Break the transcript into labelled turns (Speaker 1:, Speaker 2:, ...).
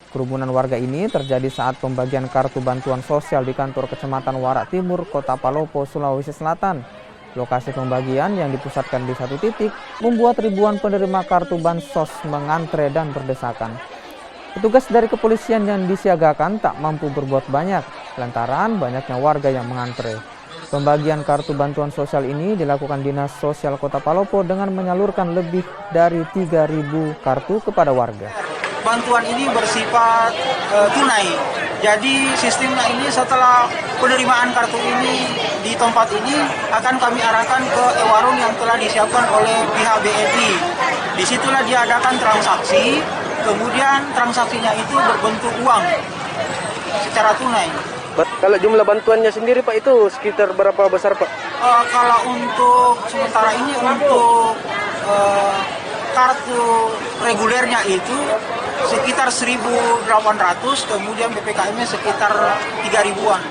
Speaker 1: Kerumunan warga ini terjadi saat pembagian kartu bantuan sosial di kantor Kecamatan Warak Timur, Kota Palopo, Sulawesi Selatan. Lokasi pembagian yang dipusatkan di satu titik membuat ribuan penerima kartu bansos mengantre dan berdesakan. Petugas dari kepolisian yang disiagakan tak mampu berbuat banyak lantaran banyaknya warga yang mengantre. Pembagian kartu bantuan sosial ini dilakukan Dinas Sosial Kota Palopo dengan menyalurkan lebih dari 3.000 kartu kepada warga.
Speaker 2: Bantuan ini bersifat tunai. Jadi sistemnya ini setelah penerimaan kartu ini di tempat ini akan kami arahkan ke e-warung yang telah disiapkan oleh pihak BNI. Disitulah diadakan transaksi, kemudian transaksinya itu berbentuk uang secara tunai.
Speaker 3: Kalau jumlah bantuannya sendiri Pak itu sekitar berapa besar Pak?
Speaker 2: Kalau untuk sementara ini untuk kartu regulernya itu sekitar 1.800, kemudian PPKM-nya sekitar 3.000-an.